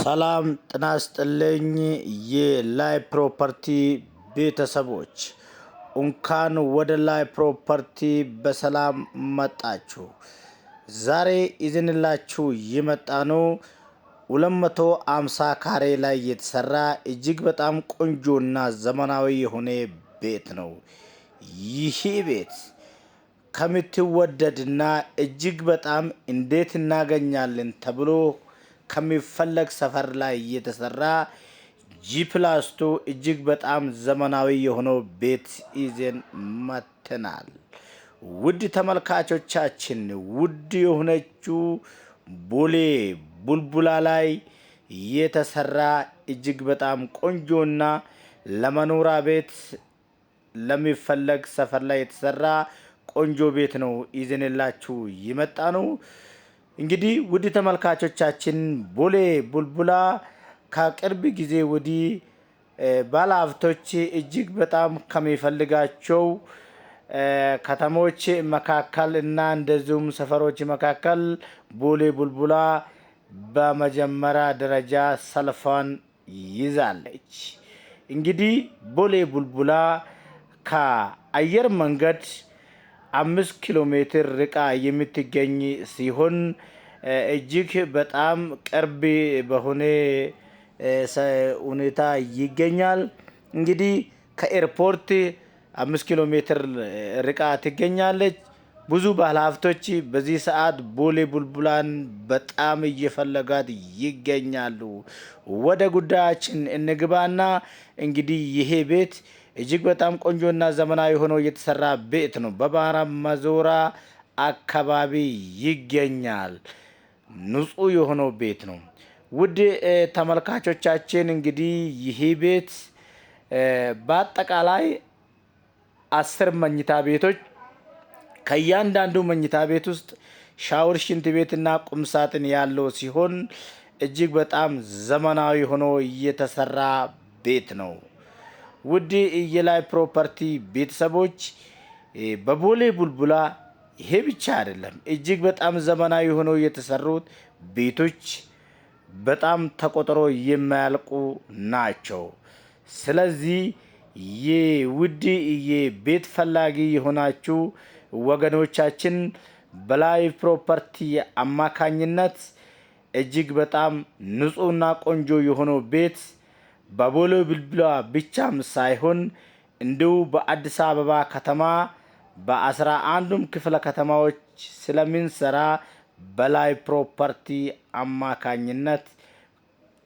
ሰላም ጤና ይስጥልኝ የላይ ፕሮፐርቲ ቤተሰቦች እንኳን ወደ ላይ ፕሮፐርቲ በሰላም መጣችሁ። ዛሬ ይዘንላችሁ የመጣነው 250 ካሬ ላይ የተሰራ እጅግ በጣም ቆንጆና ዘመናዊ የሆነ ቤት ነው። ይህ ቤት ከምትወደድና እጅግ በጣም እንዴት እናገኛለን ተብሎ ከሚፈለግ ሰፈር ላይ የተሰራ G+2 እጅግ በጣም ዘመናዊ የሆነው ቤት ይዘን መጥተናል። ውድ ተመልካቾቻችን ውድ የሆነችው ቦሌ ቡልቡላ ላይ የተሰራ እጅግ በጣም ቆንጆና ለመኖሪያ ቤት ለሚፈለግ ሰፈር ላይ የተሰራ ቆንጆ ቤት ነው ይዘንላችሁ የመጣነው። እንግዲህ ውድ ተመልካቾቻችን ቦሌ ቡልቡላ ከቅርብ ጊዜ ወዲህ ባለሀብቶች እጅግ በጣም ከሚፈልጋቸው ከተሞች መካከል እና እንደዚሁም ሰፈሮች መካከል ቦሌ ቡልቡላ በመጀመሪያ ደረጃ ሰልፏን ይዛለች። እንግዲህ ቦሌ ቡልቡላ ከአየር መንገድ 5 ኪሎ ሜትር ርቃ የምትገኝ ሲሆን እጅግ በጣም ቅርብ በሆነ ሁኔታ ይገኛል። እንግዲህ ከኤርፖርት 5 ኪሎ ሜትር ርቃ ትገኛለች። ብዙ ባለሀብቶች በዚህ ሰዓት ቦሌ ቡልቡላን በጣም እየፈለጋት ይገኛሉ። ወደ ጉዳያችን እንግባና እንግዲህ ይሄ ቤት እጅግ በጣም ቆንጆና ዘመናዊ ሆኖ የተሰራ ቤት ነው። በባህራ መዞራ አካባቢ ይገኛል። ንጹህ የሆነው ቤት ነው። ውድ ተመልካቾቻችን እንግዲህ ይሄ ቤት በአጠቃላይ 10 መኝታ ቤቶች ከእያንዳንዱ መኝታ ቤት ውስጥ ሻወር፣ ሽንት ቤትና ቁም ሳጥን ያለው ሲሆን እጅግ በጣም ዘመናዊ ሆኖ የተሰራ ቤት ነው። ውድ የላይ ፕሮፐርቲ ቤተሰቦች በቦሌ ቡልቡላ ይሄ ብቻ አይደለም፣ እጅግ በጣም ዘመናዊ ሆነው የተሰሩት ቤቶች በጣም ተቆጥሮ የማያልቁ ናቸው። ስለዚህ የውድ የቤት ፈላጊ የሆናችሁ ወገኖቻችን በላይ ፕሮፐርቲ አማካኝነት እጅግ በጣም ንጹህና ቆንጆ የሆነው ቤት በቦሌ ቡልቡላ ብቻም ሳይሆን እንዲሁ በአዲስ አበባ ከተማ በ11ዱም ክፍለ ከተማዎች ስለምንሰራ በላይ ፕሮፐርቲ አማካኝነት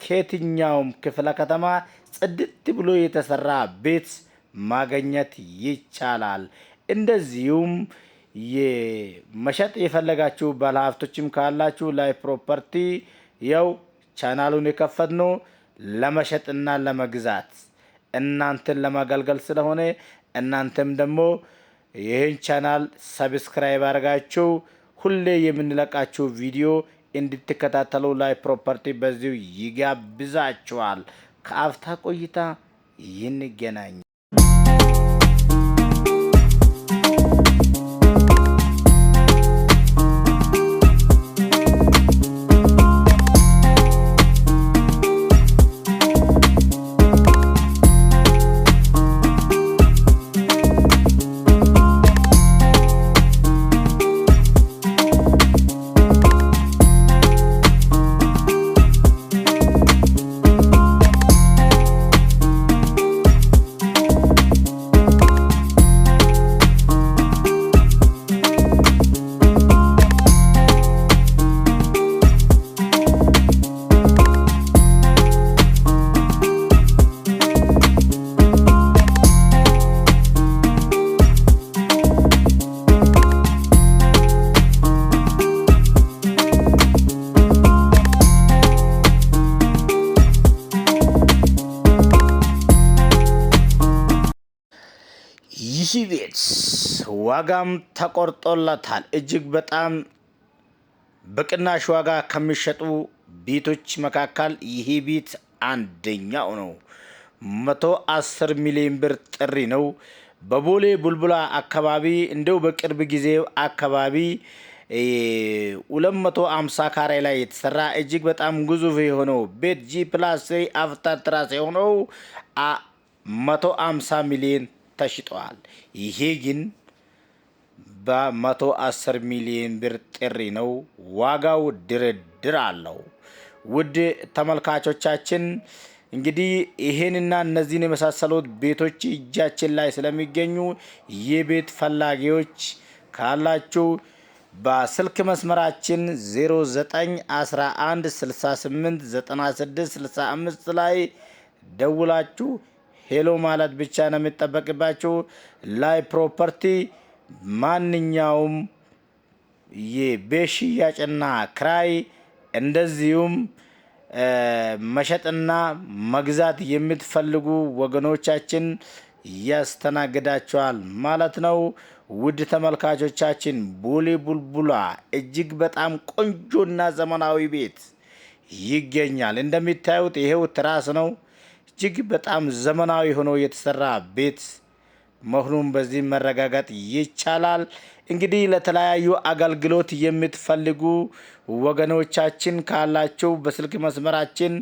ከየትኛውም ክፍለ ከተማ ጽድት ብሎ የተሰራ ቤት ማግኘት ይቻላል። እንደዚሁም የመሸጥ የፈለጋችሁ ባለሀብቶችም ካላችሁ ላይ ፕሮፐርቲ ያው ቻናሉን የከፈትነው ለመሸጥና ለመግዛት እናንተን ለማገልገል ስለሆነ እናንተም ደግሞ ይህን ቻናል ሰብስክራይብ አድርጋችሁ ሁሌ የምንለቃችሁ ቪዲዮ እንድትከታተሉ ላይ ፕሮፐርቲ በዚሁ ይጋብዛችኋል። ከአፍታ ቆይታ እንገናኝ። ይህ ቤት ዋጋም ተቆርጦለታል። እጅግ በጣም በቅናሽ ዋጋ ከሚሸጡ ቤቶች መካከል ይህ ቤት አንደኛው ነው። 110 ሚሊዮን ብር ጥሪ ነው። በቦሌ ቡልቡላ አካባቢ እንደው በቅርብ ጊዜ አካባቢ 250 ካሬ ላይ የተሰራ እጅግ በጣም ግዙፍ የሆነው ቤት G+3 አፍተር ትራስ የሆነው 150 ሚሊዮን ተሽጧል። ይሄ ግን በ110 ሚሊዮን ብር ጥሪ ነው። ዋጋው ድርድር አለው። ውድ ተመልካቾቻችን እንግዲህ ይሄንና እነዚህን የመሳሰሉት ቤቶች እጃችን ላይ ስለሚገኙ የቤት ፈላጊዎች ካላችሁ በስልክ መስመራችን 0911689665 ላይ ደውላችሁ ሄሎ ማለት ብቻ ነው የሚጠበቅባችሁ። ላይ ፕሮፐርቲ ማንኛውም የቤት ሽያጭና ክራይ እንደዚሁም መሸጥና መግዛት የምትፈልጉ ወገኖቻችን ያስተናግዳቸዋል ማለት ነው። ውድ ተመልካቾቻችን ቦሌ ቡልቡላ እጅግ በጣም ቆንጆና ዘመናዊ ቤት ይገኛል። እንደሚታዩት ይሄው ትራስ ነው። እጅግ በጣም ዘመናዊ ሆኖ የተሰራ ቤት መሆኑን በዚህ መረጋጋት ይቻላል። እንግዲህ ለተለያዩ አገልግሎት የምትፈልጉ ወገኖቻችን ካላችሁ በስልክ መስመራችን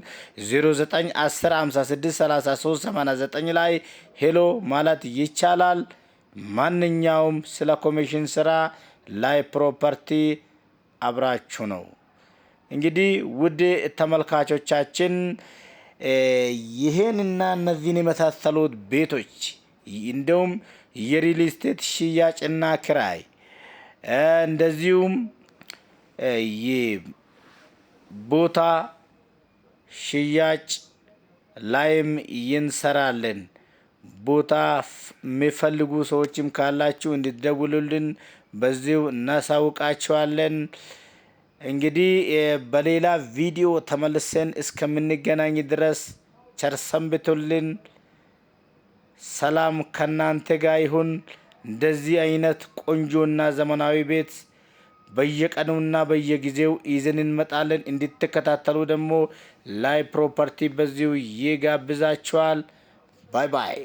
0910563389 ላይ ሄሎ ማለት ይቻላል። ማንኛውም ስለ ኮሚሽን ስራ ላይ ፕሮፐርቲ አብራችሁ ነው። እንግዲህ ውድ ተመልካቾቻችን ይሄንና እነዚህን የመሳሰሉት ቤቶች እንደውም የሪል ስቴት ሽያጭና ክራይ እንደዚሁም የቦታ ሽያጭ ላይም ይንሰራለን። ቦታ የሚፈልጉ ሰዎችም ካላችሁ እንድትደውሉልን በዚሁ እናሳውቃችኋለን። እንግዲህ በሌላ ቪዲዮ ተመልሰን እስከምንገናኝ ድረስ ቸር ሰንብቱልን። ሰላም ከናንተ ጋር ይሁን። እንደዚህ አይነት ቆንጆና ዘመናዊ ቤት በየቀኑና በየጊዜው ይዘን እንመጣለን። እንድትከታተሉ ደግሞ ላይ ፕሮፐርቲ በዚሁ ይጋብዛችኋል። ባይ ባይ።